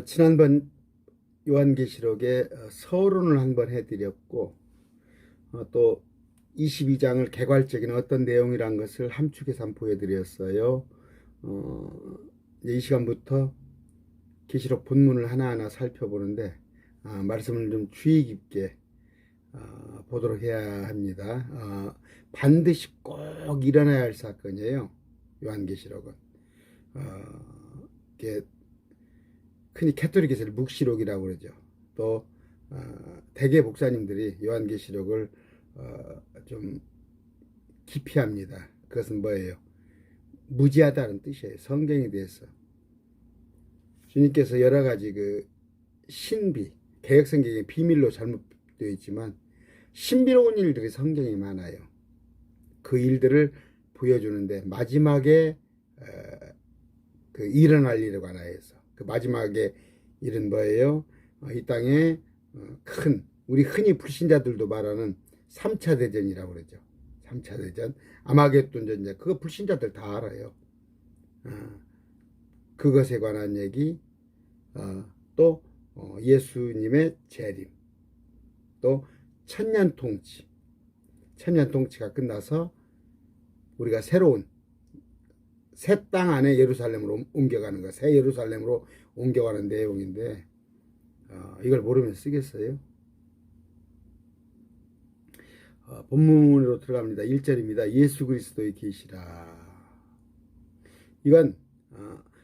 지난번 요한계시록에 서론을 한번 해드렸고 또 22장을 개괄적인 어떤 내용이란 것을 함축해서 한번 보여드렸어요. 이제 이 시간부터 계시록 본문을 하나하나 살펴보는데 말씀을 좀 주의 깊게 보도록 해야 합니다. 반드시 꼭 일어나야 할 사건이에요. 요한계시록은 이게 흔히 캐톨릭에서는 묵시록이라고 그러죠. 또 대개 목사님들이 요한계시록을 좀 기피합니다. 그것은 뭐예요? 무지하다는 뜻이에요. 성경에 대해서 주님께서 여러 가지 그 신비, 개혁성경에 비밀로 잘못되어 있지만 신비로운 일들이 성경에 많아요. 그 일들을 보여주는데 마지막에 그 일어날 일에 관하여서 그 마지막에 일은 뭐예요? 이 땅에 큰 우리 흔히 불신자들도 말하는 3차 대전이라고 그러죠. 3차 대전, 아마겟돈 전쟁, 그거 불신자들 다 알아요. 그것에 관한 얘기, 또 예수님의 재림, 또 천년통치. 천년통치가 끝나서 우리가 새로운 새 땅 안에 예루살렘으로 옮겨가는 거, 새 예루살렘으로 옮겨가는 내용인데 이걸 모르면 쓰겠어요? 본문으로 들어갑니다. 1절입니다. 예수 그리스도의 계시라. 이건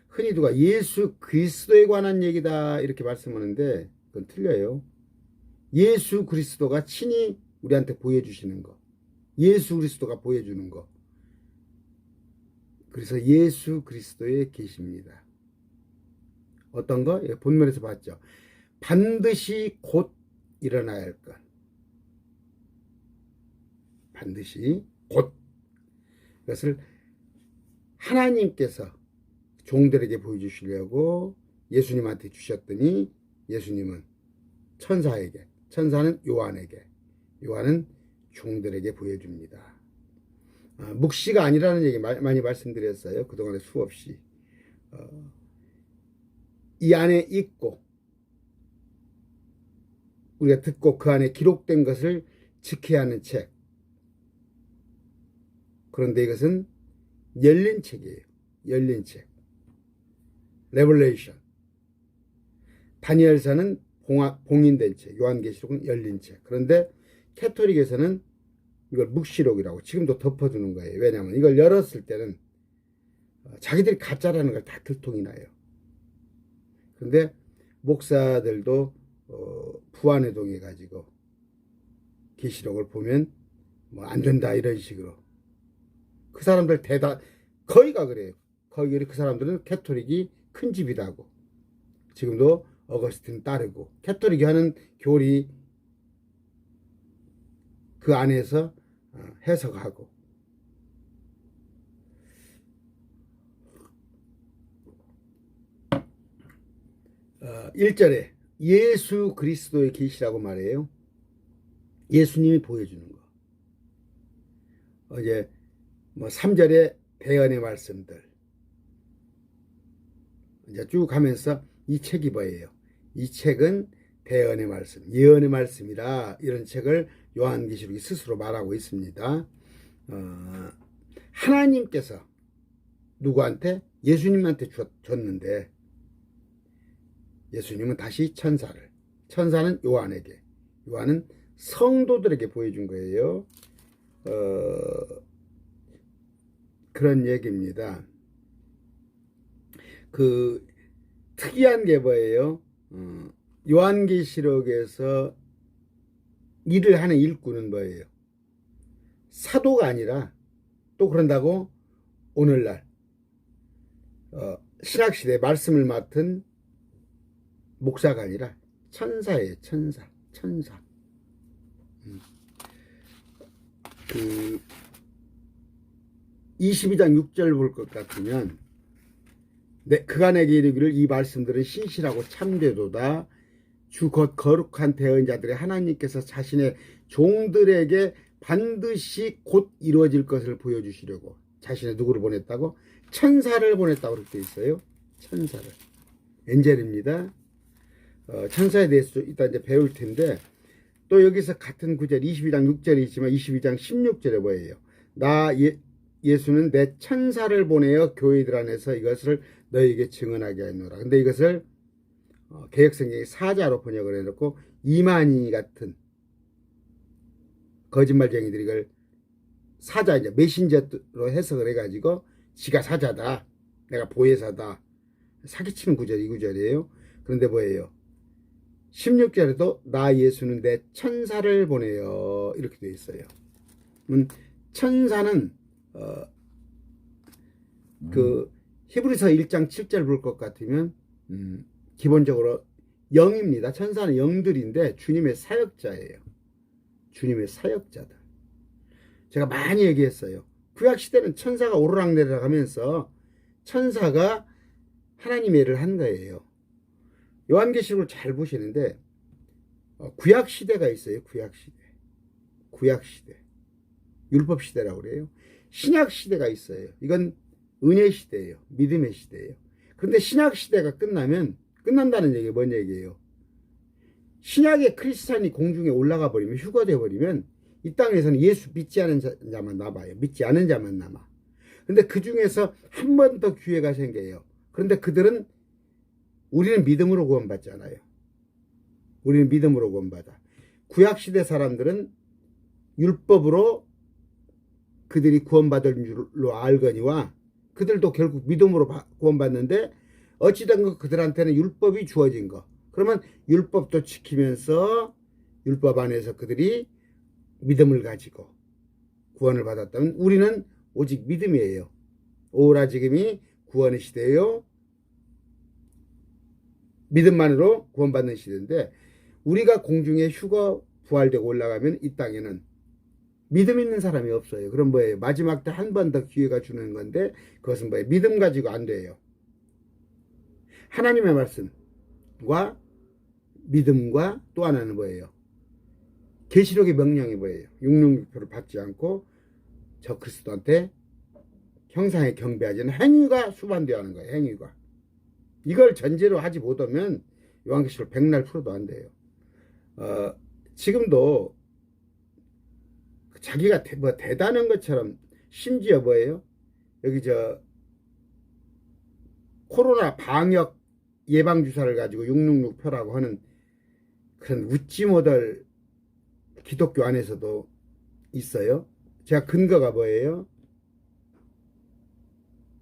흔히 누가 예수 그리스도에 관한 얘기다 이렇게 말씀하는데 그건 틀려요. 예수 그리스도가 친히 우리한테 보여주시는 거, 예수 그리스도가 보여주는 거. 그래서 예수 그리스도의 계시입니다. 어떤 거? 본문에서 봤죠. 반드시 곧 일어나야 할 것. 반드시 곧. 그것을 하나님께서 종들에게 보여주시려고 예수님한테 주셨더니 예수님은 천사에게, 천사는 요한에게, 요한은 종들에게 보여줍니다. 묵시가 아니라는 얘기 많이 말씀드렸어요. 그동안에 수없이. 이 안에 있고 우리가 듣고 그 안에 기록된 것을 지켜야 하는 책. 그런데 이것은 열린 책이에요. 열린 책. 레벨레이션. 다니엘서는 봉인된 책. 요한계시록은 열린 책. 그런데 캐톨릭에서는 이걸 묵시록이라고 지금도 덮어두는 거예요. 왜냐하면 이걸 열었을 때는 자기들이 가짜라는 걸 다 들통이 나요. 그런데 목사들도 부안에 동해 가지고 계시록을 보면 뭐 안 된다 이런 식으로 그 사람들 거의가 그래요. 거의 그 사람들은 캐톨릭이 큰 집이다고. 지금도 어거스틴 따르고 캐톨릭이 하는 교리 그 안에서 해석하고. 1절에 예수 그리스도의 계시라고 말해요. 예수님이 보여주는 거. 어제 3절에 대언의 말씀들. 이제 쭉 가면서 이 책이 뭐예요? 이 책은 대언의 말씀, 예언의 말씀이라 이런 책을 요한계시록이 스스로 말하고 있습니다. 하나님께서 누구한테? 예수님한테 줬는데 예수님은 다시 천사는 요한에게, 요한은 성도들에게 보여준 거예요. 그런 얘기입니다. 그 특이한 게 뭐예요? 요한계시록에서 일을 하는 일꾼은 뭐예요? 사도가 아니라 또 그런다고 오늘날 신학시대 말씀을 맡은 목사가 아니라 천사예요. 천사. 그 22장 6절 볼 것 같으면 그간에게 이르기를 이 말씀들은 신실하고 참되도다. 주 곧 거룩한 대언자들의 하나님께서 자신의 종들에게 반드시 곧 이루어질 것을 보여주시려고 자신의 누구를 보냈다고? 천사를 보냈다고 그렇게 되어 있어요. 천사를. 엔젤입니다. 천사에 대해서 이따 이제 배울 텐데, 또 여기서 같은 구절 22장 6절이 있지만 22장 16절에 뭐예요? 예수는 내 천사를 보내어 교회들 안에서 이것을 너에게 증언하게 하노라. 근데 이것을 개역성경에 사자로 번역을 해놓고 이만희 같은 거짓말쟁이들이 이걸 사자, 이제 메신저로 해석을 해가지고 지가 사자다, 내가 보혜사다, 사기치는 구절이 이 구절이에요. 그런데 뭐예요? 16절에도 나 예수는 내 천사를 보내요, 이렇게 되어 있어요. 천사는 그 히브리서 1장 7절 볼 것 같으면 기본적으로 영입니다. 천사는 영들인데 주님의 사역자예요. 주님의 사역자다. 제가 많이 얘기했어요. 구약시대는 천사가 오르락내리락 하면서 천사가 하나님의 일을 한 거예요. 요한계시록을 잘 보시는데 구약시대가 있어요. 구약시대. 율법시대라고 그래요. 신약시대가 있어요. 이건 은혜시대예요. 믿음의 시대예요. 그런데 신약시대가 끝난다는 얘기가 뭔 얘기예요? 신약의 크리스찬이 공중에 올라가 버리면, 휴거돼 버리면 이 땅에서는 예수 믿지 않은 자만 남아요. 믿지 않은 자만 남아. 근데 그 중에서 한 번 더 기회가 생겨요. 그런데 그들은, 우리는 믿음으로 구원받잖아요. 우리는 믿음으로 구원받아. 구약시대 사람들은 율법으로 그들이 구원받을 줄로 알거니와 그들도 결국 믿음으로 구원받는데, 어찌된 그들한테는 율법이 주어진 거. 그러면 율법도 지키면서 율법 안에서 그들이 믿음을 가지고 구원을 받았다면, 우리는 오직 믿음이에요. 오라 지금이 구원의 시대예요. 믿음만으로 구원받는 시대인데, 우리가 공중에 휴거 부활되고 올라가면 이 땅에는 믿음 있는 사람이 없어요. 그럼 뭐예요? 마지막 때 한 번 더 기회가 주는 건데, 그것은 뭐예요? 믿음 가지고 안 돼요. 하나님의 말씀과 믿음과 또 하나는 뭐예요? 계시록의 명령이 뭐예요? 666표를 받지 않고 저 그리스도한테 형상에 경배하지 않는 행위가 수반되어야 하는 거예요. 행위가. 이걸 전제로 하지 못하면 요한계시록 백날 풀어도 안 돼요. 지금도 자기가 대단한 것처럼, 심지어 뭐예요? 여기 코로나 방역 예방주사를 가지고 666표라고 하는 그런 웃지 못할 기독교 안에서도 있어요. 제가 근거가 뭐예요?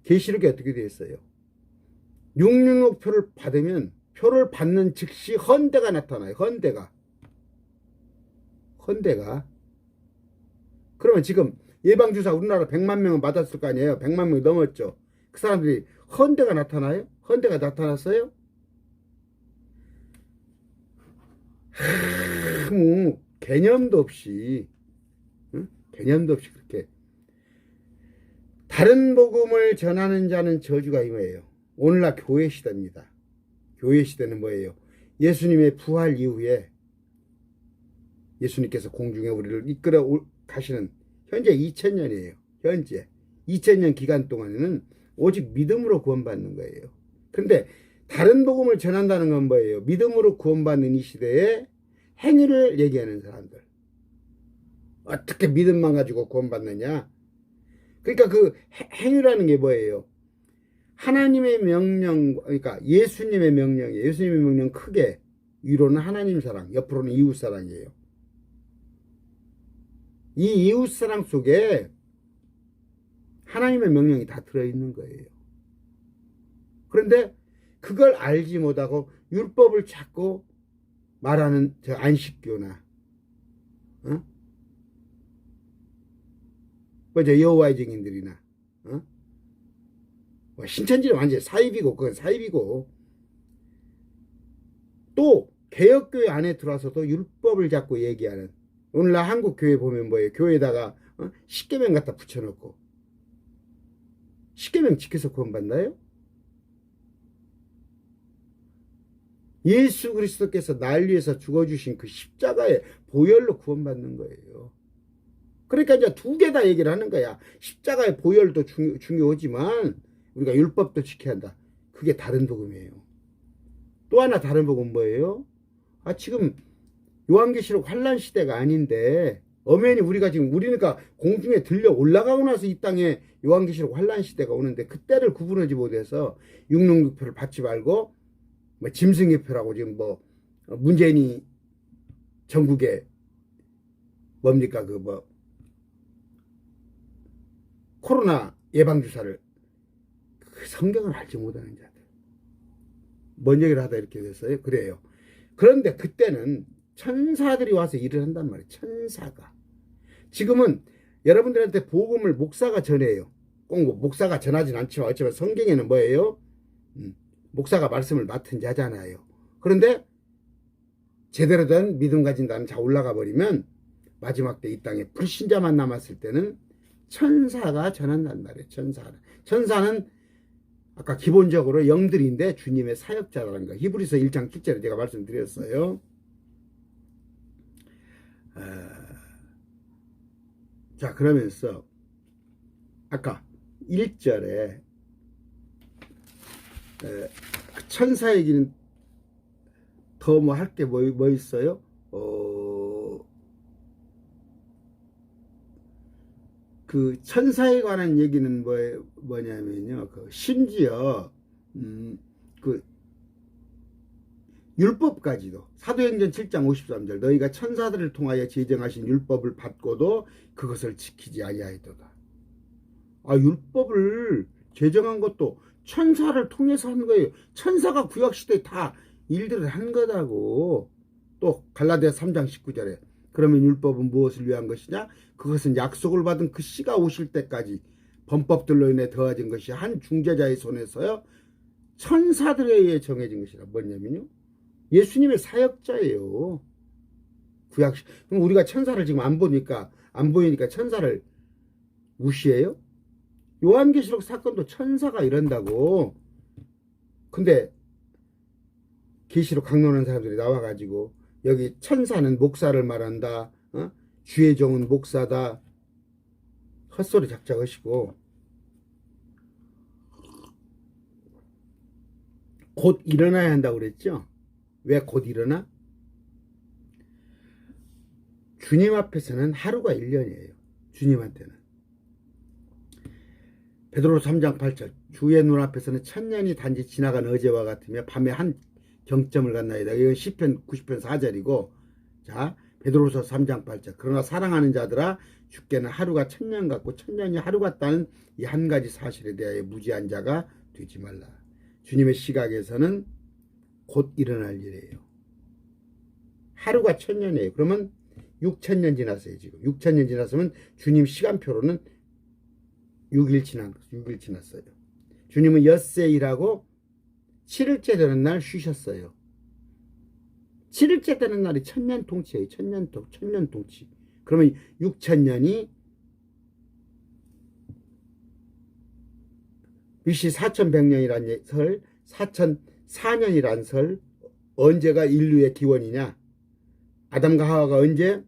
계시록에 어떻게 되어 있어요? 666표를 받으면, 표를 받는 즉시 헌대가 나타나요. 헌대가. 그러면 지금 예방주사 우리나라 100만 명은 받았을 거 아니에요. 100만 명이 넘었죠. 그 사람들이 헌대가 나타나요? 헌대가 나타났어요? 뭐 개념도 없이 그렇게. 다른 복음을 전하는 자는 저주가 임해요. 오늘날 교회 시대입니다. 교회 시대는 뭐예요? 예수님의 부활 이후에 예수님께서 공중에 우리를 이끌어 가시는 현재 2000년이에요. 현재 2000년 기간 동안에는 오직 믿음으로 구원받는 거예요. 그런데 다른 복음을 전한다는 건 뭐예요? 믿음으로 구원받는 이 시대에 행위를 얘기하는 사람들. 어떻게 믿음만 가지고 구원받느냐? 그러니까 그 행위라는 게 뭐예요? 하나님의 명령, 그러니까 예수님의 명령이에요. 예수님의 명령 크게, 위로는 하나님 사랑, 옆으로는 이웃 사랑이에요. 이 이웃 사랑 속에 하나님의 명령이 다 들어있는 거예요. 그런데 그걸 알지 못하고 율법을 찾고 말하는 저 안식교나, 저 여호와의 증인들이나, 신천지는 완전히 사입이고, 그건 사입이고, 또 개혁교회 안에 들어와서도 율법을 잡고 얘기하는, 오늘날 한국 교회 보면 뭐예요? 교회에다가 십계명 갖다 붙여놓고, 십계명 지켜서 구원받나요? 예수 그리스도께서 날 위해서 죽어주신 그 십자가의 보혈로 구원받는 거예요. 그러니까 이제 두 개 다 얘기를 하는 거야. 십자가의 보혈도 중요하지만 우리가 율법도 지켜야 한다. 그게 다른 복음이에요. 또 하나 다른 복음 뭐예요? 지금 요한계시록 환란 시대가 아닌데 엄연히 우리가 지금 우리니까 공중에 들려 올라가고 나서 이 땅에 요한계시록 환란 시대가 오는데 그때를 구분하지 못해서 육릉육표를 받지 말고 뭐 짐승의표라고 지금 뭐 문재인이 전국에 뭡니까 그 뭐 코로나 예방주사를 그 성경을 알지 못하는 자들 뭔 얘기를 하다 이렇게 됐어요. 그래요. 그런데 그때는 천사들이 와서 일을 한단 말이에요. 천사가. 지금은 여러분들한테 복음을 목사가 전해요. 꼭 목사가 전하진 않지만 어쩌면 성경에는 뭐예요? 목사가 말씀을 맡은 자잖아요. 그런데 제대로 된 믿음 가진 자는 자 올라가 버리면 마지막 때 이 땅에 불신자만 남았을 때는 천사가 전한단 말이에요. 천사는 아까 기본적으로 영들인데 주님의 사역자라는 거. 히브리서 1장 7절에 제가 말씀드렸어요. 자, 그러면서 아까 1절에 천사 얘기는 더 뭐 할 게 뭐 있어요? 그 천사에 관한 얘기는 뭐냐면요. 그 심지어 그 율법까지도 사도행전 7장 53절 너희가 천사들을 통하여 제정하신 율법을 받고도 그것을 지키지 아니하였도다. 율법을 제정한 것도 천사를 통해서 한 거예요. 천사가 구약시대에 다 일들을 한 거다고. 또 갈라디아 3장 19절에 그러면 율법은 무엇을 위한 것이냐? 그것은 약속을 받은 그 씨가 오실 때까지 범법들로 인해 더해진 것이 한 중재자의 손에서요 천사들에 의해 정해진 것이라. 뭐냐면요 예수님의 사역자예요. 그럼 우리가 천사를 지금 안 보이니까 천사를 무시해요? 요한계시록 사건도 천사가 이런다고. 근데 계시록 강론하는 사람들이 나와가지고 여기 천사는 목사를 말한다. 주의 종은 목사다. 헛소리 작작하시고 곧 일어나야 한다고 그랬죠. 왜 곧 일어나? 주님 앞에서는 하루가 1년이에요. 주님한테는. 베드로서 3장 8절 주의 눈앞에서는 1000년이 단지 지나간 어제와 같으며 밤에 한 경점을 갖나이다. 이건 시편 90편 4절이고 자 베드로서 3장 8절 그러나 사랑하는 자들아 주께는 하루가 1000년 같고 1000년이 하루 같다는 이 한 가지 사실에 대하여 무지한 자가 되지 말라. 주님의 시각에서는 곧 일어날 일이에요. 하루가 1000년이에요. 그러면 6000년 지났어요. 지금 6000년 지났으면 주님 시간표로는 6일 지났어요. 주님은 엿새 일하고 7일째 되는 날 쉬셨어요. 7일째 되는 날이 천년통치예요. 천년통치. 그러면 6000년이 BC 4100년이란 설, 4004년이란 설, 언제가 인류의 기원이냐? 아담과 하와가 언제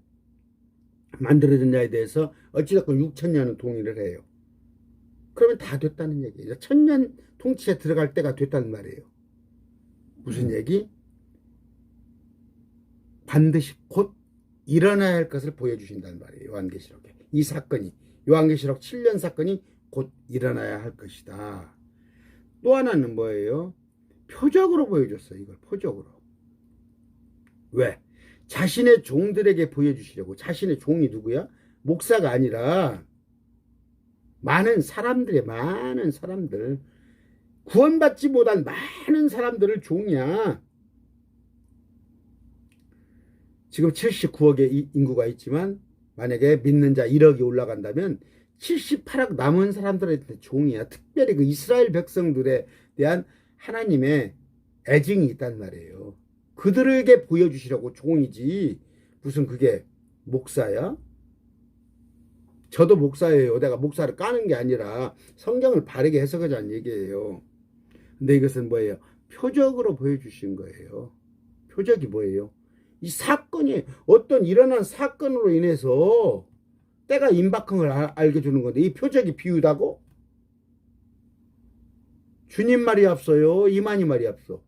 만들어졌냐에 대해서 어찌됐건 6000년은 동의를 해요. 그러면 다 됐다는 얘기예요. 1000년 통치에 들어갈 때가 됐다는 말이에요. 무슨 얘기? 반드시 곧 일어나야 할 것을 보여주신다는 말이에요. 요한계시록에. 이 사건이 요한계시록 7년 사건이 곧 일어나야 할 것이다. 또 하나는 뭐예요? 표적으로 보여줬어요. 이걸 표적으로. 왜? 자신의 종들에게 보여주시려고. 자신의 종이 누구야? 목사가 아니라 많은 사람들 구원받지 못한 많은 사람들을 종이야. 지금 79억의 인구가 있지만 만약에 믿는 자 1억이 올라간다면 78억 남은 사람들한테 종이야. 특별히 그 이스라엘 백성들에 대한 하나님의 애증이 있단 말이에요. 그들에게 보여주시려고 종이지 무슨 그게 목사야? 저도 목사예요. 내가 목사를 까는 게 아니라 성경을 바르게 해석하자는 얘기예요. 근데 이것은 뭐예요? 표적으로 보여주신 거예요. 표적이 뭐예요? 이 사건이 어떤 일어난 사건으로 인해서 때가 임박한 걸 알게 주는 건데 이 표적이 비유다고? 주님 말이 앞서요? 이만희 말이 앞서?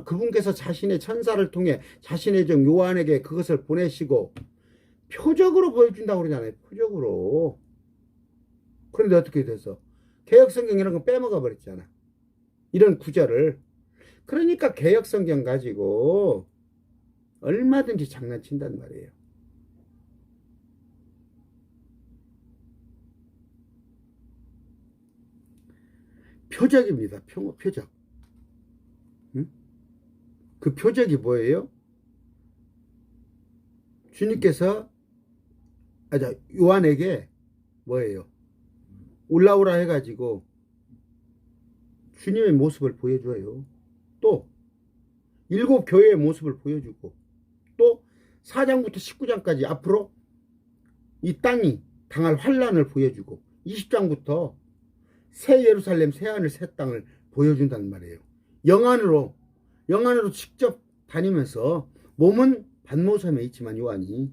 그분께서 자신의 천사를 통해 자신의 종 요한에게 그것을 보내시고 표적으로 보여준다고 그러잖아요. 표적으로. 그런데 어떻게 돼서 개혁성경 이런 거 빼먹어 버렸잖아. 이런 구절을. 그러니까 개혁성경 가지고 얼마든지 장난친단 말이에요. 표적입니다. 표적. 응? 그 표적이 뭐예요? 주님께서 요한에게 뭐예요? 올라오라 해가지고 주님의 모습을 보여줘요. 또 7 교회의 모습을 보여주고 또 4장부터 19장까지 앞으로 이 땅이 당할 환란을 보여주고 20장부터 새 예루살렘 새 하늘 새 땅을 보여준단 말이에요. 영안으로 직접 다니면서 몸은 반모섬에 있지만 요한이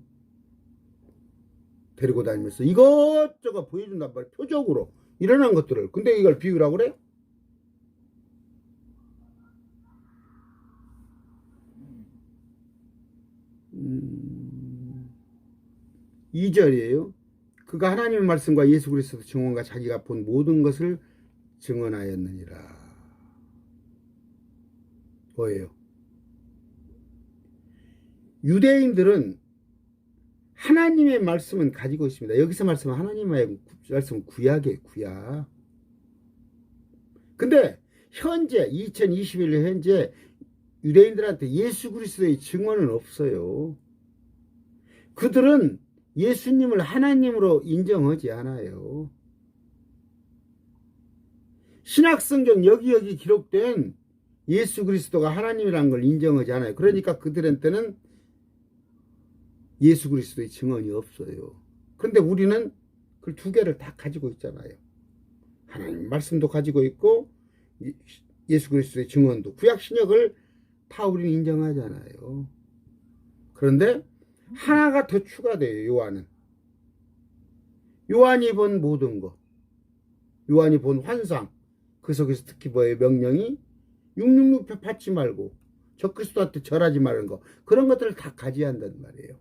데리고 다니면서 이것저것 보여준단 말이에요. 표적으로 일어난 것들을. 근데 이걸 비유라고 그래요? 2절이에요. 그가 하나님의 말씀과 예수 그리스도 증언과 자기가 본 모든 것을 증언하였느니라. 뭐예요? 유대인들은 하나님의 말씀은 가지고 있습니다. 여기서 말씀은 하나님의 말씀은 구약이에요. 구약. 근데 현재 2021년 현재 유대인들한테 예수 그리스도의 증언은 없어요. 그들은 예수님을 하나님으로 인정하지 않아요. 신약성경 여기 기록된 예수 그리스도가 하나님이라는 걸 인정하지 않아요. 그러니까 그들한테는 예수 그리스도의 증언이 없어요. 그런데 우리는 그 2개를 다 가지고 있잖아요. 하나님 말씀도 가지고 있고 예수 그리스도의 증언도 구약 신약을 다 우리는 인정하잖아요. 그런데 하나가 더 추가돼요. 요한이 본 모든 것, 요한이 본 환상, 그 속에서 특히 뭐예요? 명령이 666표 받지 말고 적그리스도한테 절하지 말는 거, 그런 것들을 다 가져야 한단 말이에요.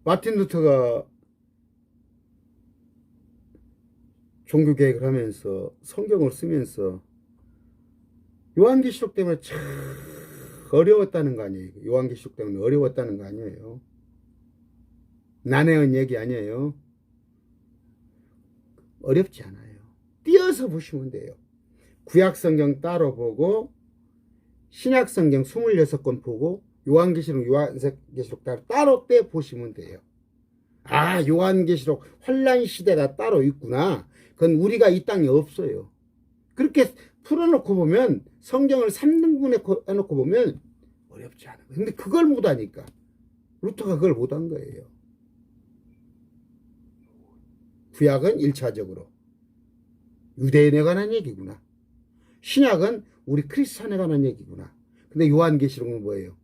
마틴 루터가 종교개혁을 하면서 성경을 쓰면서 요한계시록 때문에 참 어려웠다는 거 아니에요. 요한계시록 때문에 어려웠다는 거 아니에요. 난해한 얘기 아니에요. 어렵지 않아요. 띄어서 보시면 돼요. 구약성경 따로 보고 신약성경 26권 보고 요한계시록 따로 떼 보시면 돼요. 아, 요한계시록 환란 시대가 따로 있구나. 그건 우리가 이 땅에 없어요. 그렇게 풀어놓고 보면 성경을 3등분 해놓고 보면 어렵지 않아요. 근데 그걸 못하니까 루터가 그걸 못한 거예요. 구약은 1차적으로 유대인에 관한 얘기구나. 신약은 우리 크리스찬에 관한 얘기구나. 근데 요한계시록은 뭐예요?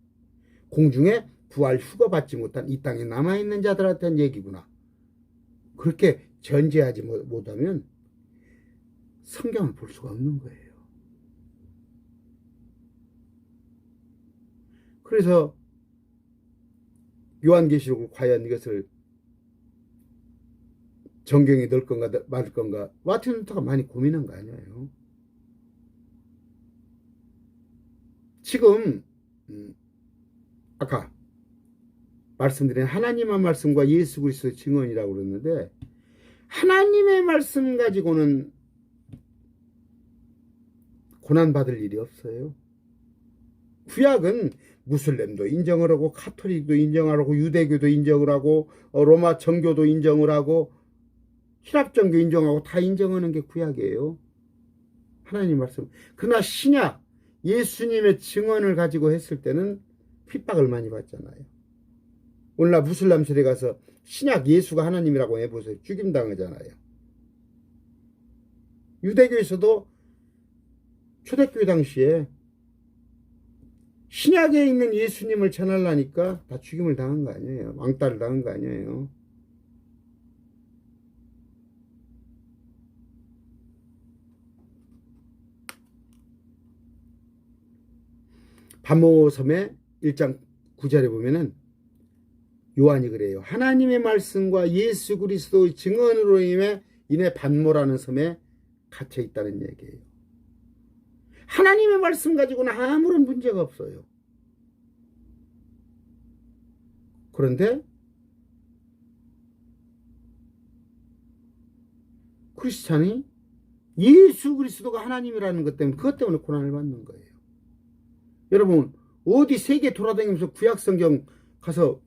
공중에 부활 휴거받지 못한 이 땅에 남아있는 자들한테는 얘기구나. 그렇게 전제하지 못하면 성경을 볼 수가 없는 거예요. 그래서 요한계시록을 과연 이것을 정경에 넣을 건가 말을 건가 마틴 루터가 많이 고민한 거 아니에요. 지금 아까 말씀드린 하나님의 말씀과 예수 그리스도의 증언이라고 그랬는데 하나님의 말씀 가지고는 고난받을 일이 없어요. 구약은 무슬림도 인정을 하고 카톨릭도 인정을 하고 유대교도 인정을 하고 로마 정교도 인정을 하고 히랍 정교 인정하고 다 인정하는 게 구약이에요. 하나님 말씀. 그러나 신약 예수님의 증언을 가지고 했을 때는 핍박을 많이 받잖아요. 오늘날 무슬람 세대 가서 신약 예수가 하나님이라고 해보세요. 죽임당하잖아요. 유대교에서도 초대교회 당시에 신약에 있는 예수님을 전하려니까 다 죽임을 당한 거 아니에요. 왕따를 당한 거 아니에요. 반모섬의 1장 9절에 보면은 요한이 그래요. 하나님의 말씀과 예수 그리스도의 증언으로 인해 반모라는 섬에 갇혀 있다는 얘기예요. 하나님의 말씀 가지고는 아무런 문제가 없어요. 그런데 크리스찬이 예수 그리스도가 하나님이라는 것 때문에 그것 때문에 고난을 받는 거예요. 여러분 어디 세계 돌아다니면서 구약성경 가서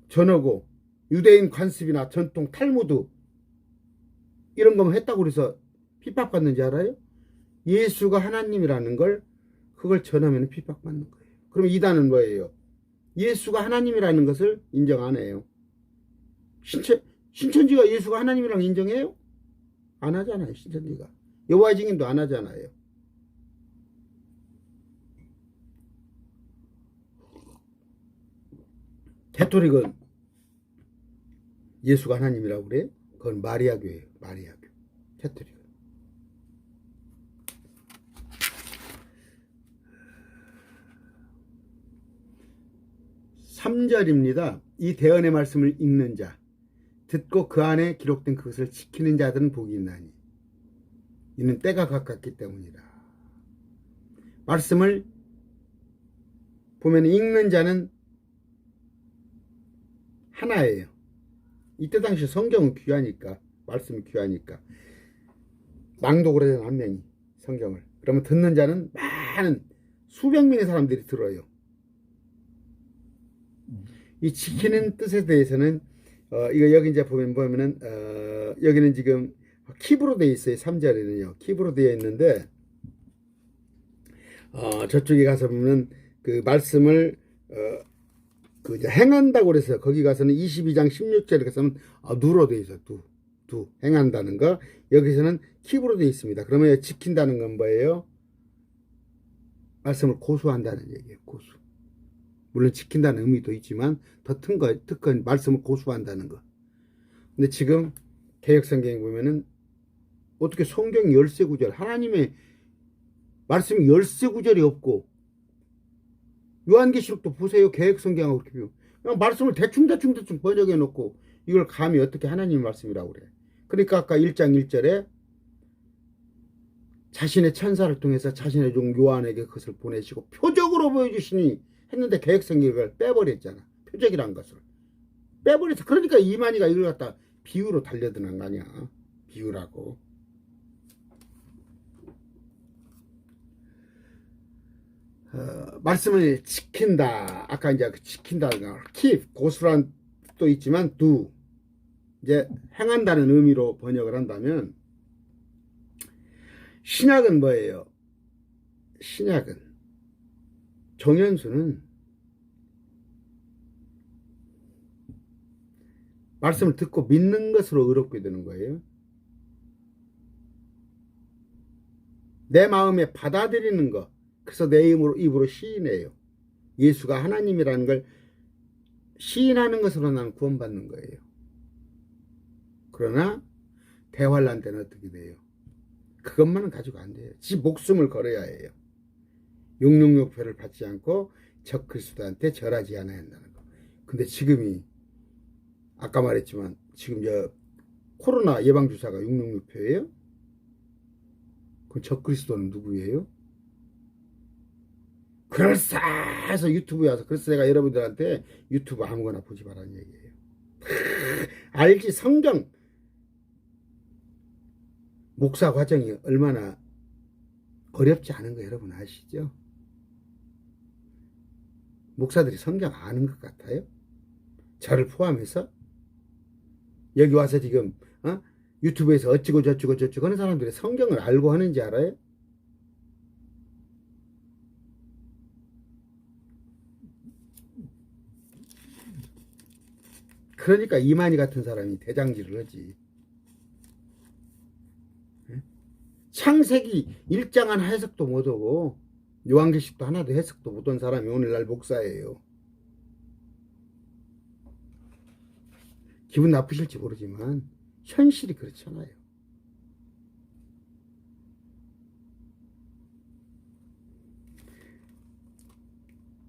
전하고 유대인 관습이나 전통 탈무드 이런 거만 했다고 그래서 핍박받는지 알아요? 예수가 하나님이라는 걸 그걸 전하면 핍박받는 거예요. 그럼 이단은 뭐예요? 예수가 하나님이라는 것을 인정 안 해요. 신천지가 예수가 하나님이라는 인정해요? 안 하잖아요. 신천지가. 여호와의 증인도 안 하잖아요. 가톨릭은 예수가 하나님이라고 그래요? 그건 마리아교예요. 마리아교. 가톨릭은. (3절입니다) 이 대언의 말씀을 읽는 자 듣고 그 안에 기록된 그것을 지키는 자들은 복이 있나니 이는 때가 가깝기 때문이라. 말씀을 보면 읽는 자는 하나예요. 이때 당시 성경은 귀하니까, 말씀이 귀하니까 낭독을 해야 한 명이 성경을. 그러면 듣는 자는 많은 수백 명의 사람들이 들어요. 이 지키는 뜻에 대해서는 이거 여기 이제 보면은 여기는 지금 킵으로 되어 있어요. 3절에는요. 킵으로 되어 있는데 저쪽에 가서 보면 그 말씀을 그 이제 행한다고 그래서 거기 가서는 22장 16절에 가서는 누로 되어 있어요. 두 행한다는 거. 여기서는 킵으로 되어 있습니다. 그러면 지킨다는 건 뭐예요? 말씀을 고수한다는 얘기예요. 고수. 물론 지킨다는 의미도 있지만 더 특권 말씀을 고수한다는 거. 근데 지금 개역성경에 보면은 어떻게 성경 열쇠 구절 하나님의 말씀 열쇠 구절이 없고 요한계시록도 보세요. 개역성경하고 그냥 말씀을 대충 번역해 놓고 이걸 감히 어떻게 하나님 말씀이라고 그래. 그러니까 아까 1장 1절에 자신의 천사를 통해서 자신의 종 요한에게 그것을 보내시고 표적으로 보여주시니 했는데 개역성경을 빼버렸잖아. 표적이란 것을 빼버려서. 그러니까 이만희가 이걸 갖다 비유로 달려드는 거 아니야. 비유라고. 말씀을 지킨다. 아까 이제 지킨다가 keep 고수란 뜻도 있지만 do 이제 행한다는 의미로 번역을 한다면 신약은 뭐예요? 신약은 정연수는 말씀을 듣고 믿는 것으로 의롭게 되는 거예요. 내 마음에 받아들이는 것. 그래서 내 입으로 시인해요. 예수가 하나님이라는 걸 시인하는 것으로 나는 구원받는 거예요. 그러나 대환란 때는 어떻게 돼요? 그것만은 가지고 안 돼요. 지 목숨을 걸어야 해요. 666표를 받지 않고 적 그리스도한테 절하지 않아야 한다는 거. 근데 지금이 아까 말했지만 지금 저 코로나 예방주사가 666표예요? 그럼 적 그리스도는 누구예요? 그럴싸해서 유튜브에 와서 그래서 내가 여러분들한테 유튜브 아무거나 보지 말라는 얘기예요. 알지? 성경 목사 과정이 얼마나 어렵지 않은 거 여러분 아시죠? 목사들이 성경 아는 것 같아요? 저를 포함해서 여기 와서 지금 유튜브에서 어찌고 저찌고 하는 사람들이 성경을 알고 하는지 알아요? 그러니까 이만희 같은 사람이 대장질을 하지. 창세기 1장 하나 해석도 못하고 요한계시록도 하나도 해석도 못한 사람이 오늘날 목사예요. 기분 나쁘실지 모르지만 현실이 그렇잖아요.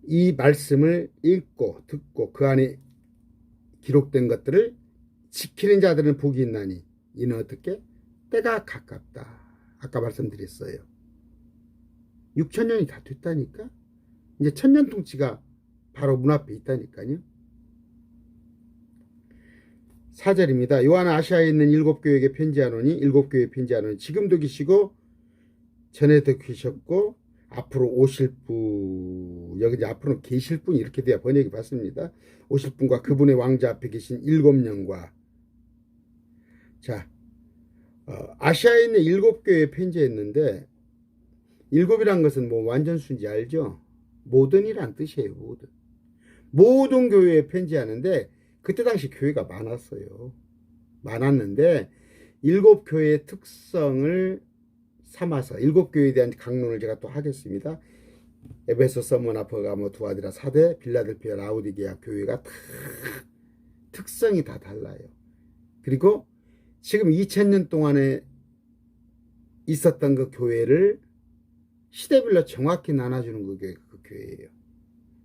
이 말씀을 읽고 듣고 그 안에 기록된 것들을 지키는 자들은 복이 있나니 이는 어떻게? 때가 가깝다. 아까 말씀드렸어요. 6천년이 다 됐다니까. 이제 천년통치가 바로 문 앞에 있다니까요. 4절입니다. 요한 아시아에 있는 7교회에게 편지하노니 7교회에 편지하노니 지금도 계시고 전에도 계셨고 앞으로 오실 분, 여기 이제 앞으로 계실 분 이렇게 돼야 번역이 받습니다. 오실 분과 그분의 왕자 앞에 계신 7영과 자 아시아에 있는 7교회에 편지했는데 7이란 것은 뭐 완전수인지 알죠? 모든이란 뜻이에요. 모든 교회에 편지하는데 그때 당시 교회가 많았어요. 많았는데 7교회의 특성을 삼아서 7교회에 대한 강론을 제가 또 하겠습니다. 에베소, 서머나, 버가모, 두아디라, 사대, 빌라델피아, 라우디게아 교회가 다 특성이 다 달라요. 그리고 지금 2000년 동안에 있었던 그 교회를 시대별로 정확히 나눠주는 그 교회예요.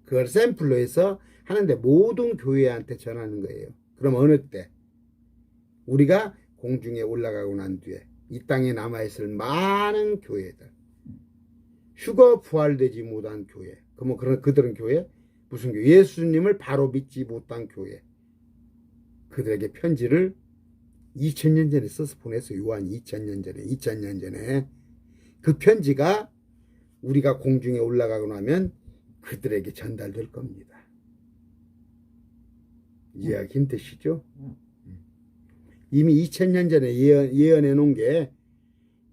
그걸 샘플로 해서 하는데 모든 교회한테 전하는 거예요. 그럼 어느 때? 우리가 공중에 올라가고 난 뒤에 이 땅에 남아있을 많은 교회들, 휴거 부활되지 못한 교회, 그들은 교회, 무슨 교회? 예수님을 바로 믿지 못한 교회. 그들에게 편지를 2000년 전에 써서 보냈어요. 요한 2000년 전에. 그 편지가 우리가 공중에 올라가고 나면 그들에게 전달될 겁니다. 이해하기 힘드시죠? 이미 2000년 전에 예언해 놓은 게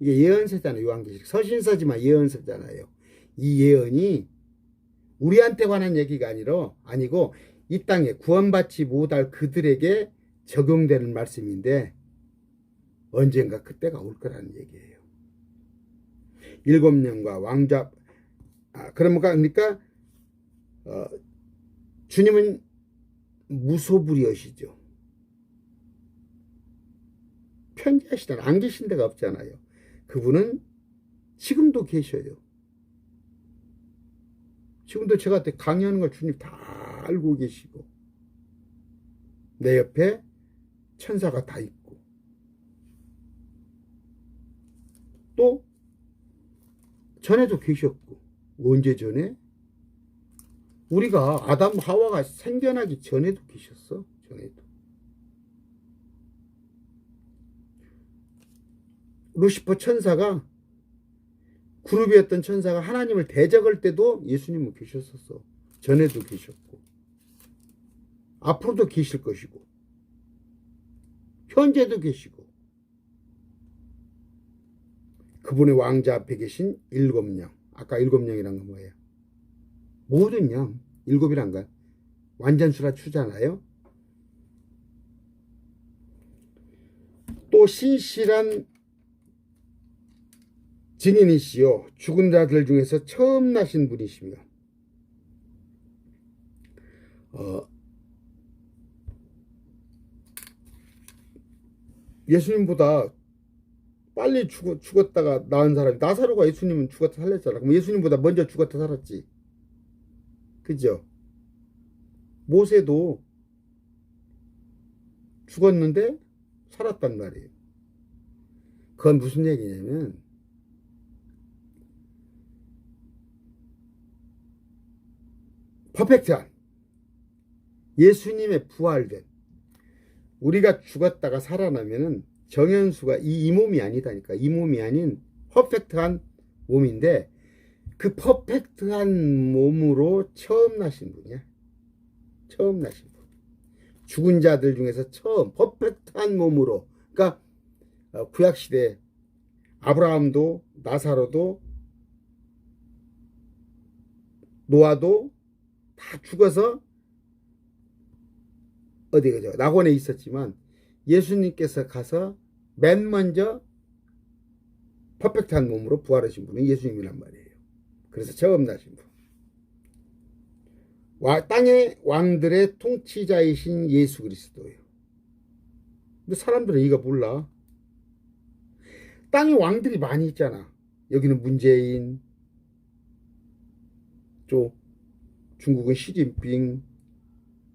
이게 예언서잖아요. 요한계시록 서신서지만 예언서잖아요. 이 예언이 우리한테 관한 얘기가 아니고 이 땅에 구원받지 못할 그들에게 적용되는 말씀인데 언젠가 그때가 올 거라는 얘기예요. 7년과 왕자 그러니까 주님은 무소불위하시죠. 편지하시다가 안 계신 데가 없잖아요. 그분은 지금도 계셔요. 지금도 제가 강의하는 걸 주님 다 알고 계시고 내 옆에 천사가 다 있고 또 전에도 계셨고 언제 전에? 우리가 아담 하와가 생겨나기 전에도 계셨어. 전에도. 루시퍼 천사가 그룹이었던 천사가 하나님을 대적할 때도 예수님은 계셨었어. 전에도 계셨고 앞으로도 계실 것이고 현재도 계시고 그분의 왕자 앞에 계신 7영. 아까 7영이란 건 뭐예요? 모든 영. 7이란 건 완전수라 추잖아요. 또 신실한 증인이시요 죽은 자들 중에서 처음 나신 분이시며 예수님보다 빨리 죽었다가 나은 사람이 나사로가 예수님은 죽었다 살렸잖아. 그럼 예수님보다 먼저 죽었다 살았지. 그죠? 모세도 죽었는데 살았단 말이에요. 그건 무슨 얘기냐면 퍼펙트한 예수님의 부활된 우리가 죽었다가 살아나면은 정현수가 이 몸이 아니다니까. 이 몸이 아닌 퍼펙트한 몸인데 그 퍼펙트한 몸으로 처음 나신 분이야. 처음 나신 분. 죽은 자들 중에서 처음 퍼펙트한 몸으로. 그러니까 구약시대 아브라함도 나사로도 노아도 다 죽어서 어디가죠? 낙원에 있었지만 예수님께서 가서 맨 먼저 퍼펙트한 몸으로 부활하신 분은 예수님이란 말이에요. 그래서 처음 나신 분. 땅의 왕들의 통치자이신 예수 그리스도예요. 근데 사람들은 이거 몰라. 땅에 왕들이 많이 있잖아. 여기는 문재인, 또 중국은 시진핑,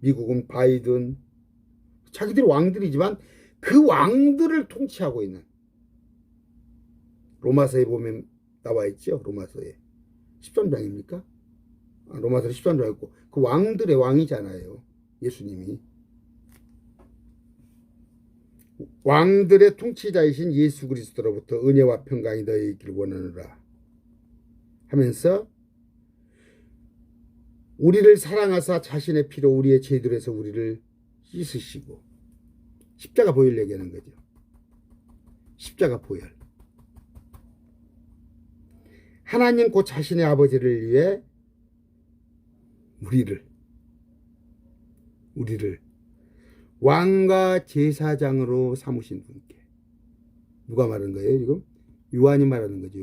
미국은 바이든, 자기들이 왕들이지만 그 왕들을 통치하고 있는, 로마서에 보면 나와 있죠. 로마서에 13장입니까? 로마서 13장이었고 그 왕들의 왕이잖아요. 예수님이. 왕들의 통치자이신 예수 그리스도로부터 은혜와 평강이 너희에게 있기를 원하노라 하면서 우리를 사랑하사 자신의 피로 우리의 죄들에서 우리를 씻으시고, 십자가 보혈 얘기하는 거죠. 십자가 보혈. 하나님 곧 자신의 아버지를 위해 우리를 왕과 제사장으로 삼으신 분께. 누가 말하는 거예요 지금? 요한이 말하는 거죠.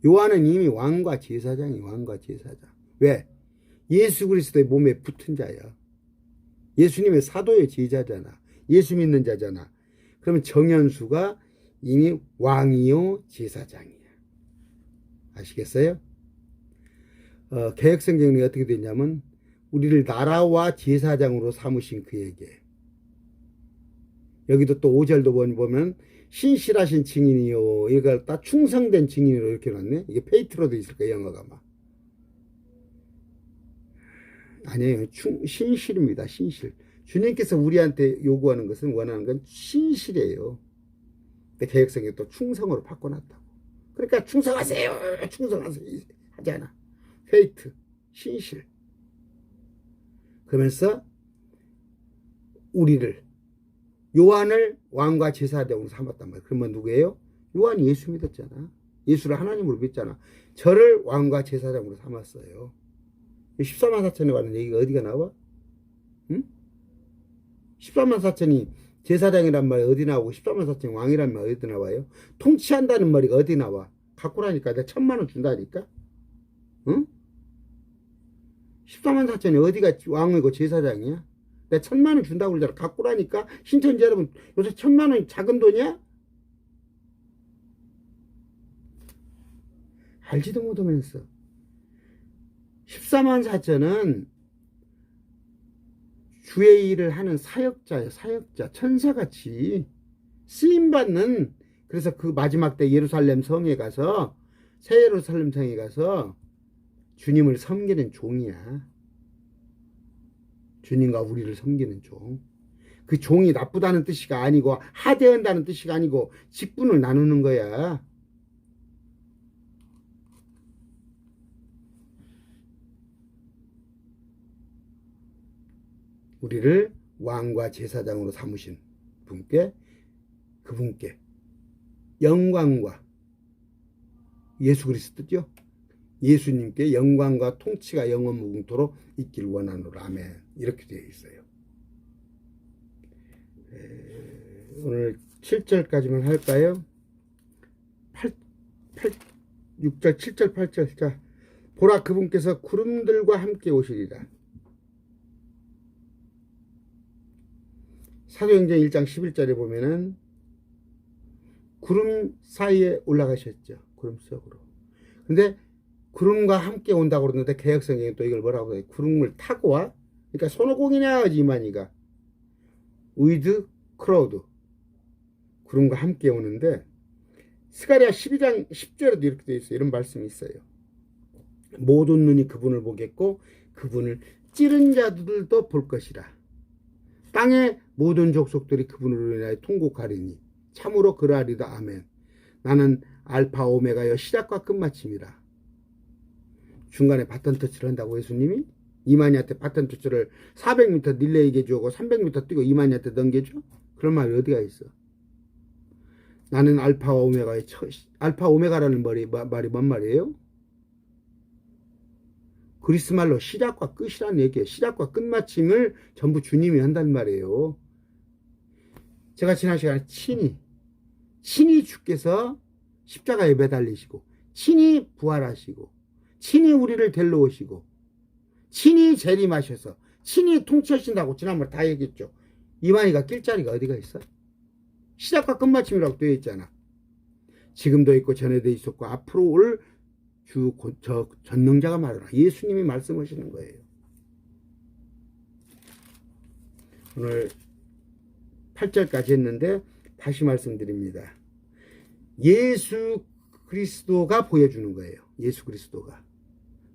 요한은 이미 왕과 제사장이, 왕과 제사장. 왜? 예수 그리스도의 몸에 붙은 자야. 예수님의 사도의 제자잖아. 예수 믿는 자잖아. 그러면 정현수가 이미 왕이요 제사장이야. 아시겠어요? 개혁성경이 어떻게 되냐면 우리를 나라와 제사장으로 삼으신 그에게. 여기도 또 5절도 보면 신실하신 증인이요, 이걸 다 충성된 증인으로 이렇게 놨네. 이게 페이트로도 있을 거예요, 영어가 막. 아니에요. 신실입니다. 신실. 주님께서 우리한테 요구하는 것은, 원하는 건 신실이에요. 근데 개혁성에 또 충성으로 바꿔놨다고. 그러니까 충성하세요 하지 않아. 페이트, 신실. 그러면서 우리를, 요한을 왕과 제사장으로 삼았단 말이에요. 그러면 누구예요? 요한이 예수 믿었잖아. 예수를 하나님으로 믿잖아. 저를 왕과 제사장으로 삼았어요. 14만 4천에 관한 얘기가 어디가 나와? 응? 14만 4천이 제사장이란 말이 어디 나오고 14만 4천이 왕이란 말이 어디 나와요? 통치한다는 말이 어디 나와? 갖고 나니까 내가 1,000만 원 준다니까? 응? 14만 4천이 어디가 왕이고 제사장이야? 내가 1,000만 원 준다고 그러잖아. 갖고 나니까. 신천지 여러분, 요새 1,000만 원이 작은 돈이야? 알지도 못하면서. 14만 4천은 주의 일을 하는 사역자예요. 사역자. 천사같이 쓰임받는. 그래서 그 마지막 때 예루살렘 성에 가서, 새 예루살렘 성에 가서 주님을 섬기는 종이야. 주님과 우리를 섬기는 종. 그 종이 나쁘다는 뜻이가 아니고 하대한다는 뜻이가 아니고 직분을 나누는 거야. 우리를 왕과 제사장으로 삼으신 분께, 그분께 영광과, 예수 그리스도죠. 예수님께 영광과 통치가 영원 무궁토록 있기를 원하노라. 아멘. 이렇게 되어 있어요. 오늘 7절까지만 할까요? 6절, 7절, 8절. 자, 보라, 그분께서 구름들과 함께 오시리라. 사도행전 1장 11절에 보면은 구름 사이에 올라가셨죠. 구름 속으로. 근데 구름과 함께 온다고 그러는데 개혁성경에 또 이걸 뭐라고 해요? 구름을 타고 와? 그러니까 손오공이냐 하지, 이만희가. with cloud. 구름과 함께 오는데, 스가랴 12장 10절에도 이렇게 되어 있어요. 이런 말씀이 있어요. 모든 눈이 그분을 보겠고 그분을 찌른 자들도 볼 것이라. 땅의 모든 족속들이 그분으로 인하여 통곡하리니 참으로 그러하리다. 아멘. 나는 알파 오메가여 시작과 끝마침이라. 중간에 바톤 터치를 한다고 예수님이? 이만희한테 바톤 터치를 400m 릴레이게 주고 300m 뛰고 이만희한테 넘겨줘? 그런 말이 어디가 있어? 나는 알파 오메가의 알파 오메가라는 말이 뭔 말이에요? 그리스 말로 시작과 끝이라는 얘기예요. 시작과 끝마침을 전부 주님이 한단 말이에요. 제가 지난 시간에 친히 주께서 십자가에 매달리시고, 친히 부활하시고, 친히 우리를 데리러 오시고, 친히 재림하셔서 친히 통치하신다고 지난번에 다 얘기했죠. 이만희가 낄 자리가 어디가 있어? 시작과 끝마침이라고 되어 있잖아. 지금도 있고 전에도 있었고 앞으로 올 저 전능자가 말하라. 예수님이 말씀하시는 거예요. 오늘 8절까지 했는데 다시 말씀드립니다. 예수 그리스도가 보여주는 거예요. 예수 그리스도가.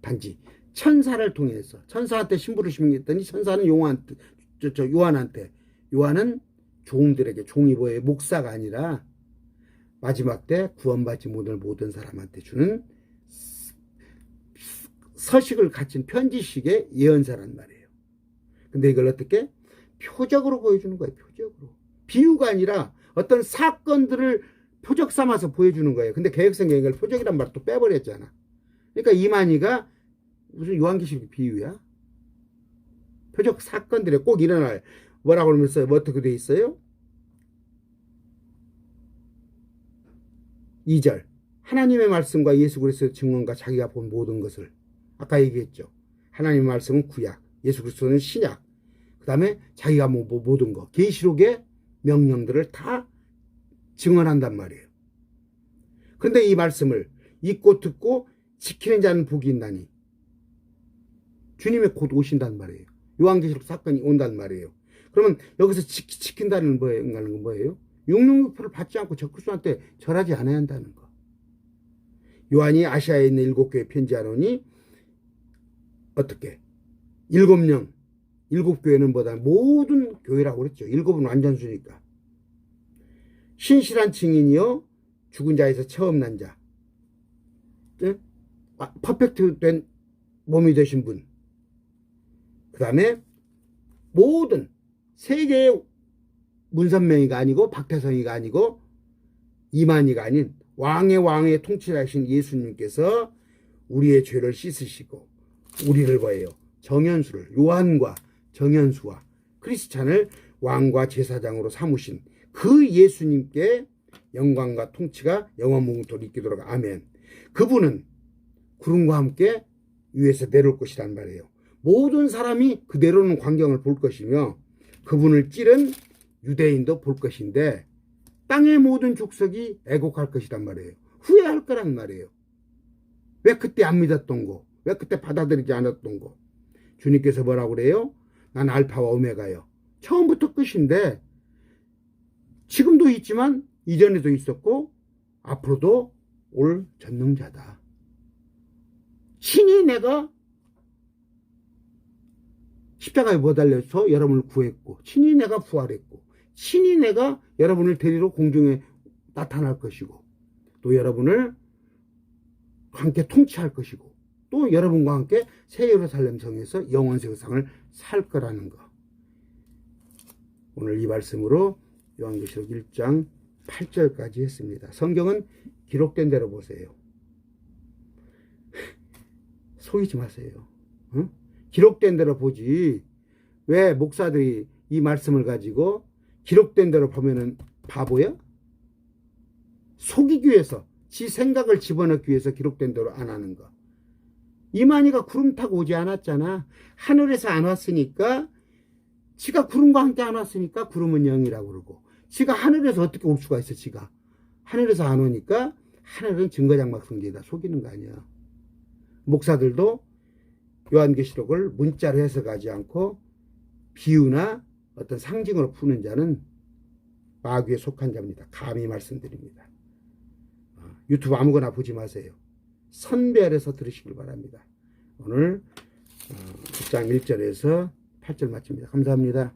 단지 천사를 통해서 천사한테 신부를 심겼더니 천사는 요한한테 요한은 종들에게 종이 뭐예요? 목사가 아니라 마지막 때 구원받지 못할 모든 사람한테 주는 서식을 갖춘 편지식의 예언자란 말이에요. 근데 이걸 어떻게? 표적으로 보여주는 거예요. 표적으로. 비유가 아니라 어떤 사건들을 표적 삼아서 보여주는 거예요. 근데 개혁성경이 이걸 표적이란 말을 또 빼버렸잖아. 그러니까 이만희가 무슨 요한계시록 비유야? 표적 사건들에 꼭 일어날 뭐라고 그러면서 뭐 어떻게 돼 있어요? 2절 하나님의 말씀과 예수 그리스도의 증언과 자기가 본 모든 것을 아까 얘기했죠. 하나님의 말씀은 구약, 예수 그리스도는 신약, 그 다음에 자기가 모든 거 계시록의 명령들을 다 증언한단 말이에요. 그런데 이 말씀을 읽고 듣고 지키는 자는 복이 있나니 주님이 곧 오신단 말이에요. 요한계시록 사건이 온단 말이에요. 그러면 여기서 지킨다는 뭐예요? 육룡육표를 받지 않고 적그리스도한테 절하지 않아야 한다는 거. 요한이 아시아에 있는 7교회에 편지하노니 어떻게? 7명, 7교회는 뭐다? 모든 교회라고 그랬죠. 7은 완전수니까. 신실한 증인이요 죽은 자에서 처음 난 자. 퍼펙트 된 몸이 되신 분. 그 다음에 모든 세계의 문선명이가 아니고 박태성이가 아니고 이만희가 아닌 왕의 통치하신 예수님께서 우리의 죄를 씻으시고 우리를 뭐예요? 정연수를 요한과 정연수와 크리스찬을 왕과 제사장으로 삼으신 그 예수님께 영광과 통치가 영원무궁토록 있도록 아멘. 그분은 구름과 함께 위에서 내려올 것이란 말이에요. 모든 사람이 그대로는 광경을 볼 것이며 그분을 찌른 유대인도 볼 것인데 땅의 모든 족속이 애곡할 것이란 말이에요. 후회할 거란 말이에요. 왜 그때 안 믿었던 거? 왜 그때 받아들이지 않았던 거? 주님께서 뭐라고 그래요? 난 알파와 오메가요. 처음부터 끝인데 지금도 있지만 이전에도 있었고 앞으로도 올 전능자다. 친히 내가 십자가에 못 달려서 여러분을 구했고 친히 내가 부활했고 친히 내가 여러분을 데리러 공중에 나타날 것이고 또 여러분을 함께 통치할 것이고 또 여러분과 함께 새 예루살렘 성에서 영원의 세상을 살 거라는 거. 오늘 이 말씀으로 요한계시록 1장 8절까지 했습니다. 성경은 기록된 대로 보세요. 속이지 마세요. 응? 기록된 대로 보지. 왜 목사들이 이 말씀을 가지고 기록된 대로 보면은 바보야? 속이기 위해서 지 생각을 집어넣기 위해서 기록된 대로 안 하는 거. 이만희가 구름 타고 오지 않았잖아. 하늘에서 안 왔으니까 지가 구름과 함께 안 왔으니까 구름은 영이라고 그러고 지가 하늘에서 어떻게 올 수가 있어. 지가 하늘에서 안 오니까 하늘은 증거장막 성지에다 속이는 거 아니야. 목사들도 요한계시록을 문자로 해석하지 않고 비유나 어떤 상징으로 푸는 자는 마귀에 속한 자입니다. 감히 말씀드립니다. 유튜브 아무거나 보지 마세요. 선별해서 들으시길 바랍니다. 오늘 9장 1절에서 8절 마칩니다. 감사합니다.